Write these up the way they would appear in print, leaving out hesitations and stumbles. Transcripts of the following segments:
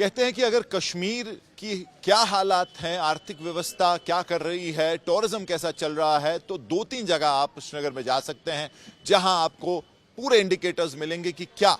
कहते हैं कि अगर कश्मीर की क्या हालात हैं, आर्थिक व्यवस्था क्या कर रही है, टूरिज्म कैसा चल रहा है, तो दो तीन जगह आप श्रीनगर में जा सकते हैं जहां आपको पूरे इंडिकेटर्स मिलेंगे कि क्या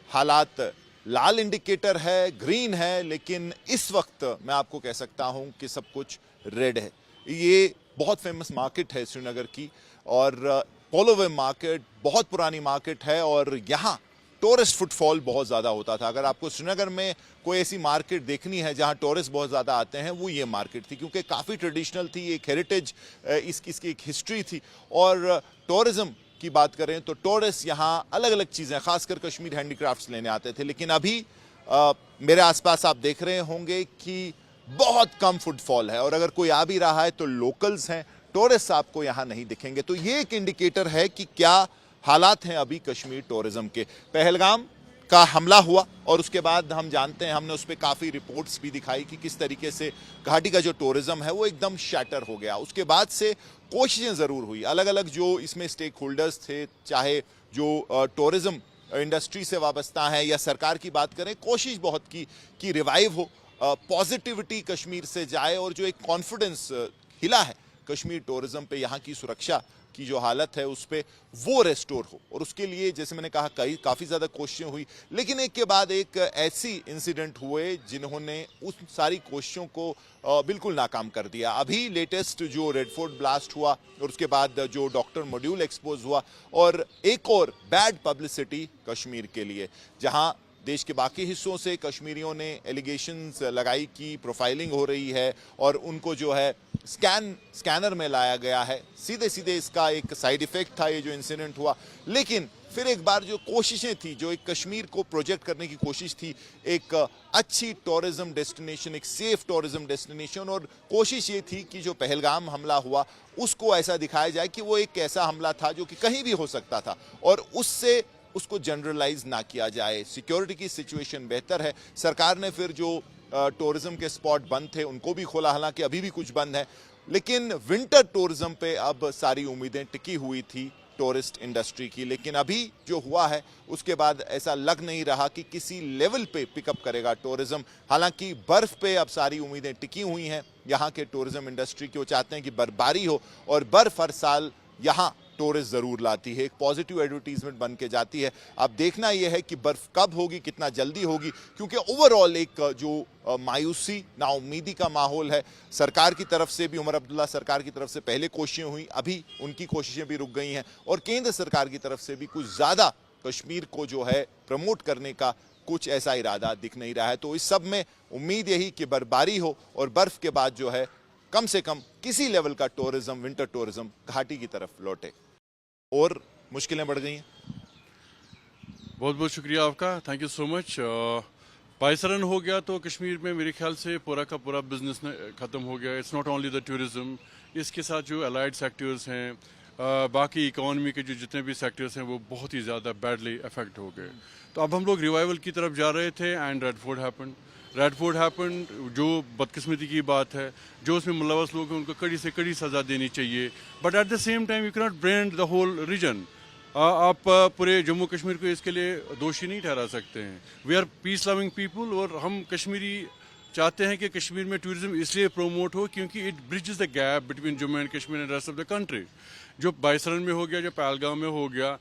हालात। लाल इंडिकेटर है, ग्रीन है, लेकिन इस वक्त मैं आपको कह सकता हूं कि सब कुछ रेड है। ये बहुत फेमस मार्केट है श्रीनगर की, और पोलो वे मार्केट बहुत पुरानी मार्केट है, और यहाँ टूरिस्ट फुटफॉल बहुत ज़्यादा होता था। अगर आपको श्रीनगर में कोई ऐसी मार्केट देखनी है जहां टूरिस्ट बहुत ज़्यादा आते हैं, वो ये मार्केट थी, क्योंकि काफ़ी ट्रेडिशनल थी, एक हेरिटेज, इसकी एक हिस्ट्री थी। और टूरिज़्म की बात करें तो टूरिस्ट यहाँ अलग अलग चीज़ें, खासकर कश्मीर हैंडीक्राफ्ट्स लेने आते थे। लेकिन अभी मेरे आसपास आप देख रहे होंगे कि बहुत कम फुटफॉल है, और अगर कोई आ भी रहा है तो लोकल्स हैं, टूरिस्ट आपको यहाँ नहीं दिखेंगे। तो ये एक इंडिकेटर है कि क्या हालात हैं अभी कश्मीर टूरिज्म के। पहलगाम का हमला हुआ और उसके बाद हम जानते हैं, हमने उस पर काफ़ी रिपोर्ट्स भी दिखाई कि किस तरीके से घाटी का जो टूरिज्म है वो एकदम शैटर हो गया। उसके बाद से कोशिशें ज़रूर हुई, अलग अलग जो इसमें स्टेक होल्डर्स थे, चाहे जो टूरिज्म इंडस्ट्री से वाबस्ता हैं या सरकार की बात करें, कोशिश बहुत की कि रिवाइव हो, पॉजिटिविटी कश्मीर से जाए, और जो एक कॉन्फिडेंस हिला है कश्मीर टूरिज्म पे, यहाँ की सुरक्षा की जो हालत है उस पर, वो रेस्टोर हो। और उसके लिए जैसे मैंने कहा काफ़ी ज़्यादा कोशिशें हुई, लेकिन एक के बाद एक ऐसी इंसिडेंट हुए जिन्होंने उस सारी कोशिशों को बिल्कुल नाकाम कर दिया। अभी लेटेस्ट जो रेड फोर्ट ब्लास्ट हुआ, और उसके बाद जो डॉक्टर मॉड्यूल एक्सपोज हुआ, और एक और बैड पब्लिसिटी कश्मीर के लिए, जहाँ देश के बाकी हिस्सों से कश्मीरियों ने एलिगेशंस लगाई कि प्रोफाइलिंग हो रही है, और उनको जो है स्कैनर में लाया गया है। सीधे सीधे इसका एक साइड इफेक्ट था ये जो इंसिडेंट हुआ। लेकिन फिर एक बार जो कोशिशें थी, जो एक कश्मीर को प्रोजेक्ट करने की कोशिश थी, एक अच्छी टूरिज्म डेस्टिनेशन, एक सेफ टूरिज्म डेस्टिनेशन, और कोशिश ये थी कि जो पहलगाम हमला हुआ उसको ऐसा दिखाया जाए कि वो एक ऐसा हमला था जो कि कहीं भी हो सकता था, और उससे उसको जनरलाइज ना किया जाए। सिक्योरिटी की सिचुएशन बेहतर है। सरकार ने फिर जो टूरिज्म के स्पॉट बंद थे उनको भी खोला, हालांकि अभी भी कुछ बंद है, लेकिन विंटर टूरिज्म पे अब सारी उम्मीदें टिकी हुई थी टूरिस्ट इंडस्ट्री की। लेकिन अभी जो हुआ है उसके बाद ऐसा लग नहीं रहा कि किसी लेवल पे पिकअप करेगा टूरिज्म। हालांकि बर्फ पे अब सारी उम्मीदें टिकी हुई हैं यहाँ के टूरिज्म इंडस्ट्री की। वो चाहते हैं कि बर्फबारी हो, और बर्फ हर साल यहाँ टूरिस्ट ज़रूर लाती है, एक पॉजिटिव एडवर्टीजमेंट बन के जाती है। अब देखना यह है कि बर्फ़ कब होगी, कितना जल्दी होगी, क्योंकि ओवरऑल एक जो मायूसी, नाउम्मीदी का माहौल है। सरकार की तरफ से भी, उमर अब्दुल्ला सरकार की तरफ से पहले कोशिशें हुई, अभी उनकी कोशिशें भी रुक गई हैं, और केंद्र सरकार की तरफ से भी कुछ ज़्यादा कश्मीर को जो है प्रमोट करने का कुछ ऐसा इरादा दिख नहीं रहा है। तो इस सब में उम्मीद यही कि बर्फबारी हो, और बर्फ़ के बाद जो है कम से कम किसी लेवल का टूरिज्म, विंटर टूरिज्म घाटी की तरफ लौटे। और मुश्किलें बढ़ गई हैं। बहुत बहुत शुक्रिया आपका, थैंक यू सो मच। बाइसरन हो गया तो कश्मीर में मेरे ख्याल से पूरा का पूरा बिजनेस ख़त्म हो गया। It's not only the tourism, इसके साथ जो अलाइड सेक्टर्स हैं, बाकी इकोनॉमी के जो जितने भी सेक्टर्स हैं वो बहुत ही ज़्यादा बैडली अफेक्ट हो गए। तो अब हम लोग रिवाइवल की तरफ जा रहे थे, एंड रेड फोर्ट हैपन। जो बदकिस्मती की बात है, जो उसमें मुलवस लोग हैं उनको कड़ी से कड़ी सज़ा देनी चाहिए, but at the same time you can not brand the whole region. आप पूरे जम्मू कश्मीर को इसके लिए दोषी नहीं ठहरा सकते हैं। We are peace loving people, और हम कश्मीरी चाहते हैं कि कश्मीर में टूरिज्म इसलिए प्रोमोट हो क्योंकि it bridges the gap between Jammu and Kashmir and rest of the country. जो बाइसरन में हो गया, जो पहलगाम में हो गया,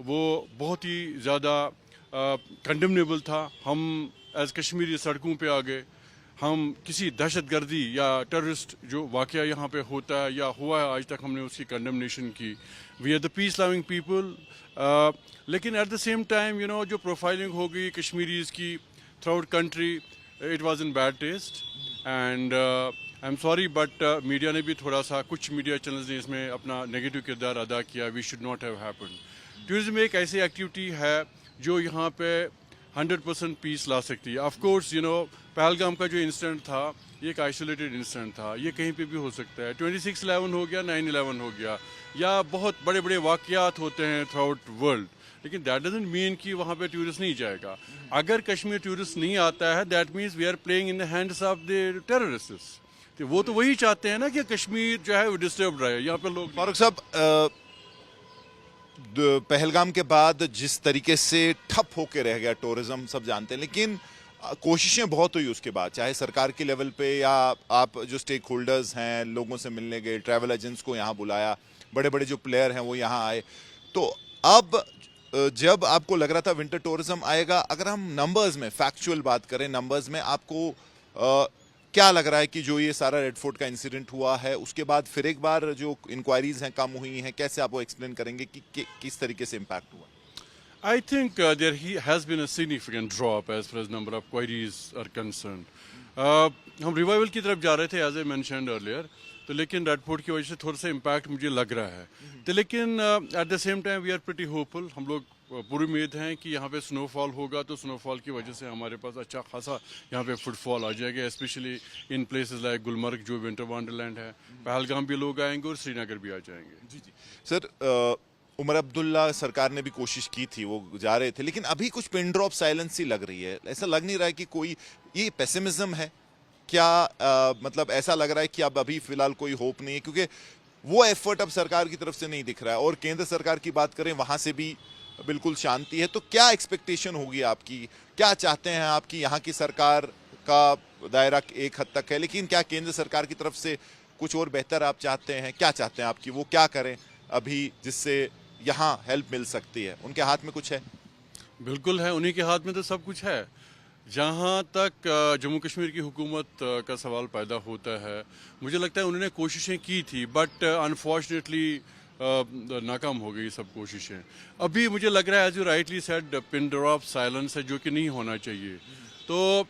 वो बहुत ही ज़्यादा कंडेमनेबल था। हम एज कश्मीरी सड़कों पे आ गए, हम किसी दहशतगर्दी या टेररिस्ट जो वाक़या यहाँ पे होता है या हुआ है आज तक, हमने उसकी कंडेमनेशन की। We are the peace loving people, लेकिन at the same time you know जो प्रोफाइलिंग हो गई कश्मीरीज़ की throughout country, it was in bad taste, and I am sorry, but media ने भी थोड़ा सा, कुछ मीडिया चैनल्स ने इसमें अपना नेगेटिव किरदार अदा किया। We should not have happen. Tourism एक ऐसी एक्टिविटी है जो यहाँ पे 100% पीस ला सकती है। Of course you know Pahalgam का जो इंसिडेंट था ये एक आइसोलेटेड इंसिडेंट था, ये कहीं पे भी हो सकता है। 26/11 हो गया, 9/11 हो गया, या बहुत बड़े बड़े वाक़यात होते हैं थ्रू आउट वर्ल्ड, लेकिन दैट डजंट मीन कि वहाँ पे टूरिस्ट नहीं जाएगा। अगर कश्मीर टूरिस्ट नहीं आता है, that means we are playing in the hands of the terrorists. तो वो तो वही चाहते हैं ना कि कश्मीर जो है वो डिस्टर्ब रहे। यहाँ पे लोग, फारूक साहब, पहलगाम के बाद जिस तरीके से ठप होके रह गया टूरिज्म सब जानते हैं, लेकिन कोशिशें बहुत हुई उसके बाद, चाहे सरकार के लेवल पे या आप जो स्टेक होल्डर्स हैं लोगों से मिलने गए, ट्रैवल एजेंट्स को यहाँ बुलाया, बड़े बड़े जो प्लेयर हैं वो यहाँ आए। तो अब जब आपको लग रहा था विंटर टूरिज्म आएगा, अगर हम नंबर्स में फैक्चुअल बात करें, नंबर्स में आपको क्या लग रहा है कि जो ये सारा रेड फोर्ट का इंसिडेंट हुआ है उसके बाद फिर एक बार जो इंक्वायरीज हैं कम हुई हैं, कैसे आप वो एक्सप्लेन करेंगे कि किस तरीके से इम्पैक्ट हुआ? I think has been a significant drop as far as number of queries are concerned. हम रिवाइवल की तरफ जा रहे थे एज ए mentioned earlier, तो लेकिन रेड फोर्ट की वजह से थोड़ा सा इम्पैक्ट मुझे लग रहा है। तो लेकिन at the same time we are pretty hopeful, हम लोग पूरी उम्मीद हैं कि यहाँ पे स्नोफॉल होगा, तो स्नोफॉल की वजह से हमारे पास अच्छा खासा यहाँ पे फुटफॉल आ जाएगा, specially in places like Gulmarg जो विंटर वंडरलैंड है, पहलगाम भी लोग आएंगे और श्रीनगर भी आ जाएंगे। जी जी सर, उमर अब्दुल्ला सरकार ने भी कोशिश की थी, वो जा रहे थे, लेकिन अभी कुछ पिन ड्रॉप साइलेंस ही लग रही है। ऐसा लग नहीं रहा है कि कोई ये पेसिमिज्म है क्या? मतलब ऐसा लग रहा है कि अब अभी फिलहाल कोई होप नहीं है, क्योंकि वो एफर्ट अब सरकार की तरफ से नहीं दिख रहा है, और केंद्र सरकार की बात करें वहां से भी बिल्कुल शांति है। तो क्या एक्सपेक्टेशन होगी आपकी, क्या चाहते हैं आपकी? यहाँ की सरकार का दायरा एक हद तक है, लेकिन क्या केंद्र सरकार की तरफ से कुछ और बेहतर आप चाहते हैं? क्या चाहते हैं आपकी वो क्या करें अभी जिससे यहाँ हेल्प मिल सकती है? उनके हाथ में कुछ है? बिल्कुल है, उन्हीं के हाथ में तो सब कुछ है। जहाँ तक जम्मू कश्मीर की हुकूमत का सवाल पैदा होता है, मुझे लगता है उन्होंने कोशिशें की थी, बट अनफॉर्चुनेटली नाकाम हो गई सब कोशिशें। अभी मुझे लग रहा है as you rightly said, pin drop silence है जो कि नहीं होना चाहिए। तो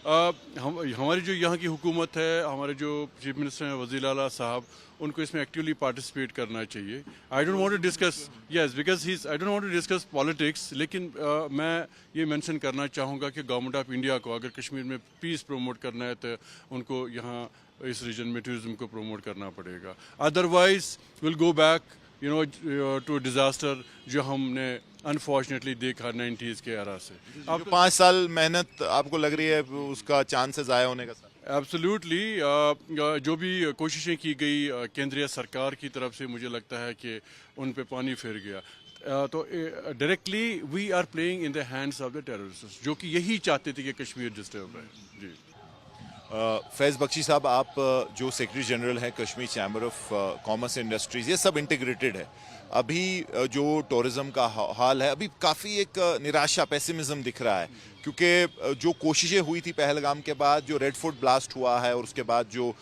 हमारी जो यहाँ की हुकूमत है, हमारे जो चीफ मिनिस्टर हैं वज़ीर आला साहब, उनको इसमें एक्टिवली पार्टिसिपेट करना चाहिए। I don't want to discuss because I don't want to discuss politics, लेकिन मैं ये मेंशन करना चाहूँगा कि गवर्नमेंट ऑफ इंडिया को अगर कश्मीर में पीस प्रमोट करना है तो उनको यहाँ इस रीजन में टूरिज्म को प्रमोट करना पड़ेगा। Otherwise will go back to disaster जो हमने अनफॉर्चुनेटली देखा 90s के एरा से। अब 5 साल मेहनत आपको लग रही है उसका चांसेस आया होने का सर? एब्सोल्युटली, जो भी कोशिशें की गई केंद्रीय सरकार की तरफ से, मुझे लगता है कि उन पे पानी फिर गया। तो directly we are playing in the hands of the terrorists, जो कि यही चाहते थे कि कश्मीर डिस्टर्ब रहे। जी फैज़ बख्शी साहब, आप जो सेक्रेटरी जनरल हैं Kashmir chamber of commerce industries, ये सब इंटीग्रेटेड है। अभी जो टूरिज्म का हाल है, अभी काफ़ी एक निराशा, पेसिमिज्म दिख रहा है, क्योंकि जो कोशिशें हुई थी पहलगाम के बाद, जो रेड फोर्ट ब्लास्ट हुआ है, और उसके बाद जो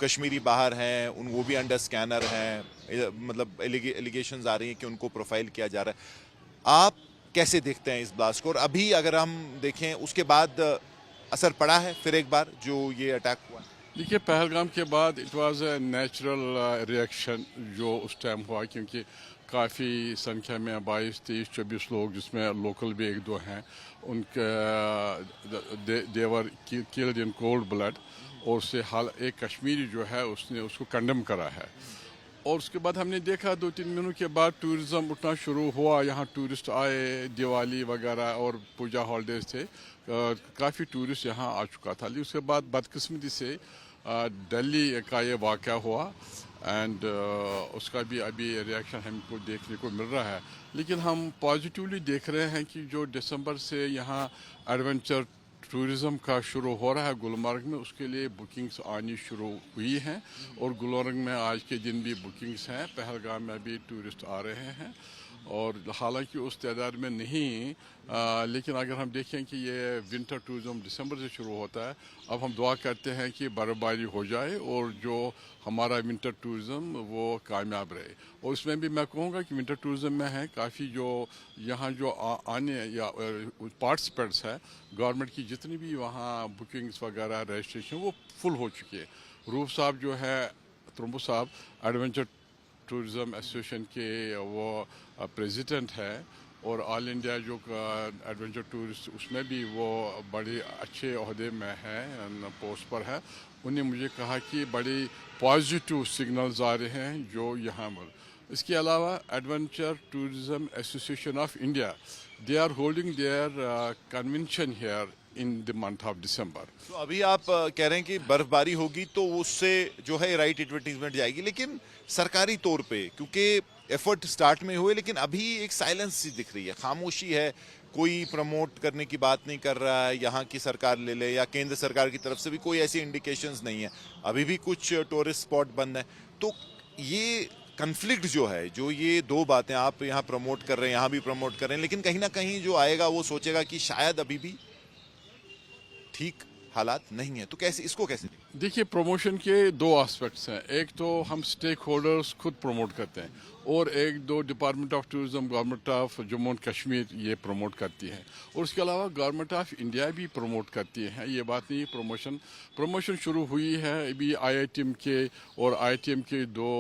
कश्मीरी बाहर हैं उन वो भी अंडर स्कैनर हैं, मतलब एलिगेशंस आ रही हैं कि उनको प्रोफाइल किया जा रहा है। आप कैसे देखते हैं इस ब्लास्ट को? और अभी अगर हम देखें उसके बाद असर पड़ा है फिर एक बार जो ये अटैक हुआ? देखिए, पहलगाम के बाद it was a natural reaction जो उस टाइम हुआ, क्योंकि काफ़ी संख्या में 22, 23, 24 लोग, जिसमें लोकल भी एक दो हैं, उनके देवर किल्ड इन कोल्ड ब्लड, और उससे हाल एक कश्मीरी जो है उसने उसको कंडेम करा है। और उसके बाद हमने देखा 2-3 दिनों के बाद टूरिज़्म उठना शुरू हुआ, यहाँ टूरिस्ट आए, दिवाली वगैरह और पूजा हॉलीडेज थे, काफ़ी टूरिस्ट यहाँ आ चुका था। लेकिन उसके बाद बदकिस्मती से दिल्ली का ये वाक़या हुआ, एंड उसका भी अभी रिएक्शन हमको देखने को मिल रहा है। लेकिन हम पॉजिटिवली देख रहे हैं कि जो दिसंबर से यहाँ एडवेंचर टूरिज़्म का शुरू हो रहा है गुलमर्ग में, उसके लिए बुकिंग्स आनी शुरू हुई हैं, और गुलमर्ग में आज के दिन भी बुकिंग्स हैं, पहलगाम में भी टूरिस्ट आ रहे हैं, और हालांकि उस तादाद में नहीं, लेकिन अगर हम देखें कि ये विंटर टूरिज़्म दिसंबर से शुरू होता है, अब हम दुआ करते हैं कि बर्फ़बारी हो जाए और जो हमारा विंटर टूरिज़्म वो कामयाब रहे। और इसमें भी मैं कहूँगा कि विंटर टूरिज़्म में है काफ़ी जो यहाँ जो आने या पार्टिसिपेंट्स है, गवर्नमेंट की जितनी भी वहाँ बुकिंग्स वगैरह रजिस्ट्रेशन वो फुल हो चुकी है। रूफ साहब जो है, त्रम्बू साहब, एडवेंचर टूरिज़्म एसोसिएशन के वो प्रेसिडेंट है, और ऑल इंडिया जो एडवेंचर टूरिस्ट उसमें भी वो बड़े अच्छे ओहदे में है, पोस्ट पर है। उन्हें मुझे कहा कि बड़ी पॉजिटिव सिग्नल्स आ रहे हैं जो यहाँ पर। इसके अलावा adventure tourism association of India, they are holding their convention here in the month of December. तो अभी आप कह रहे हैं कि बर्फबारी होगी तो उससे जो है राइट एडवर्टीजमेंट जाएगी, लेकिन सरकारी तौर पे क्योंकि एफर्ट स्टार्ट में हुए, लेकिन अभी एक साइलेंस सी दिख रही है, खामोशी है, कोई प्रमोट करने की बात नहीं कर रहा है, यहाँ की सरकार ले ले या केंद्र सरकार की तरफ से भी कोई ऐसी इंडिकेशंस नहीं है। अभी भी कुछ टूरिस्ट स्पॉट बंद है। तो ये कन्फ्लिक्ट जो है, जो ये दो बातें आप यहाँ प्रमोट कर रहे हैं, यहाँ भी प्रमोट कर रहे हैं, लेकिन कहीं ना कहीं जो आएगा वो सोचेगा कि शायद अभी भी ठीक हालात नहीं है। तो कैसे इसको कैसे देखिए, प्रमोशन के दो एस्पेक्ट्स हैं। एक तो हम स्टेक होल्डर्स खुद प्रमोट करते हैं, और एक दो department of tourism, government of Jammu and Kashmir ये प्रमोट करती है, और उसके अलावा गवर्नमेंट ऑफ इंडिया भी प्रमोट करती है। ये बात नहीं, प्रमोशन शुरू हुई है अभी IITM के और IITM के दो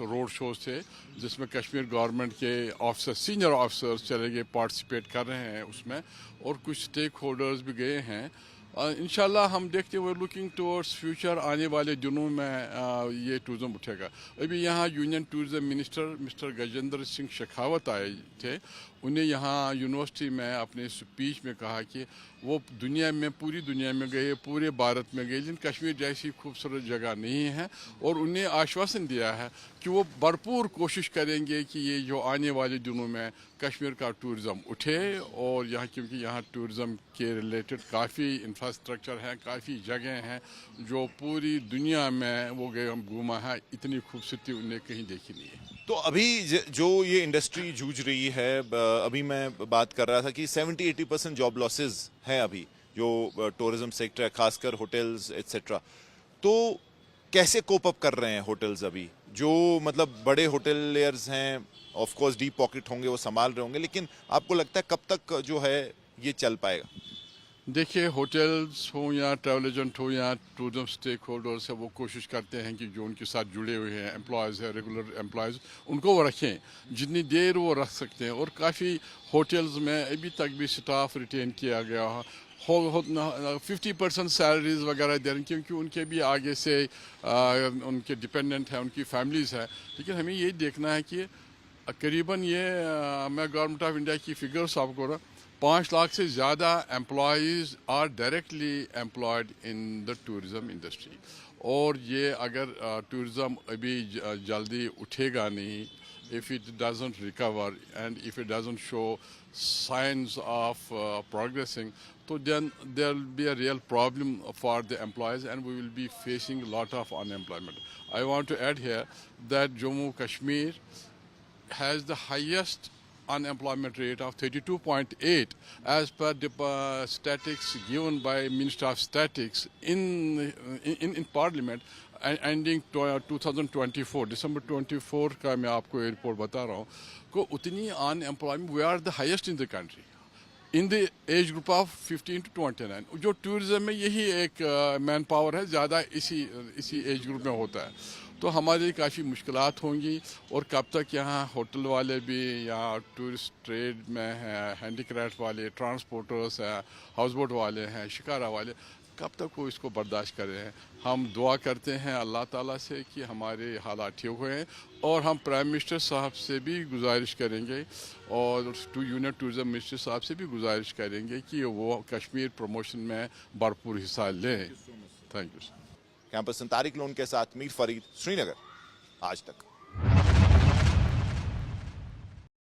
रोड शोज थे, जिसमें कश्मीर गवर्नमेंट के ऑफिसर, सीनियर ऑफिसर्स चले गए, पार्टिसिपेट कर रहे हैं उसमें, और कुछ स्टेक होल्डर्स भी गए हैं। इंशाल्लाह हम देखते हुए लुकिंग टुवर्ड्स फ्यूचर, आने वाले दिनों में ये टूरिज्म उठेगा। अभी यहाँ union tourism minister mister Gajendra Singh Shekhawat आए थे। उन्हें यहाँ यूनिवर्सिटी में अपने स्पीच में कहा कि वो दुनिया में, पूरी दुनिया में गए, पूरे भारत में गए, लेकिन कश्मीर जैसी खूबसूरत जगह नहीं है, और उन्हें आश्वासन दिया है कि वो भरपूर कोशिश करेंगे कि ये जो आने वाले दिनों में कश्मीर का टूरिज़म उठे, और यहाँ, क्योंकि यहाँ टूरिज़म के रिलेटेड काफ़ी इंफ्रास्ट्रक्चर है, काफ़ी जगह हैं जो पूरी दुनिया में वो गए, हम घूमा है, इतनी खूबसूरती उन्हें कहीं देखी नहीं है। तो अभी जो ये इंडस्ट्री जूझ रही है, अभी मैं बात कर रहा था कि 70-80% जॉब लॉसेस हैं अभी, जो टूरिज्म सेक्टर है, खासकर होटल्स एट्सेट्रा। तो कैसे कोप अप कर रहे हैं होटल्स अभी? जो मतलब बड़े होटलियर्स हैं, ऑफ कोर्स डीप पॉकेट होंगे, वो संभाल रहे होंगे, लेकिन आपको लगता है कब तक जो है ये चल पाएगा? देखिए, होटल्स हो या ट्रैवल एजेंट हो या टूरिज्म स्टेक होल्डर्स है, वो कोशिश करते हैं कि जो उनके साथ जुड़े हुए हैं एम्प्लॉयज़ है, रेगुलर एम्प्लॉयज़, उनको वो रखें जितनी देर वो रख सकते हैं। और काफ़ी होटल्स में अभी तक भी स्टाफ रिटेन किया गया है, 50% सैलरीज वगैरह दे रहे हैं, क्योंकि उनके भी आगे से उनके डिपेंडेंट हैं, उनकी फैमिलीज़ है। लेकिन हमें ये देखना है कि करीबन ये मैं गवर्नमेंट ऑफ इंडिया की फिगर्स आपको 5 लाख से ज़्यादा employees are directly employed in the tourism industry. और ये अगर टूरिज़म अभी जल्दी उठेगा नहीं, if it doesn't recover and if it doesn't show signs of progressing, so then there will be a real problem for the employees, and we will be facing a lot of unemployment. I want to add here that Jammu Kashmir has the highest unemployment rate of 32.8 as per the statistics given by Minister of Statistics in Parliament ending 2024 दिसंबर 24 का मैं आपको report बता रहा हूँ को उतनी unemployment, we are the highest in the country in the age group of 15 to 29। जो tourism में यही एक मैन पावर है, ज़्यादा इसी एज ग्रुप में होता है। तो हमारी काफ़ी मुश्किलात होंगी, और कब तक यहाँ होटल वाले भी या टूरिस्ट ट्रेड में हैं, हैंडीक्राफ्ट वाले, ट्रांसपोर्टर्स हैं, हाउस बोट वाले हैं, शिकारा वाले, कब तक वो इसको बर्दाश्त कर रहे हैं। हम दुआ करते हैं अल्लाह ताला से कि हमारे हालात ठीक हुए, और हम प्राइम मिनिस्टर साहब से भी गुजारिश करेंगे, और यूनियन टूरिज्म मिनिस्टर साहब से भी गुजारिश करेंगे कि वो कश्मीर प्रमोशन में भरपूर हिस्सा लें। Thank you. Campus Tariq loan के साथ मीर फरीद, श्रीनगर, आज तक।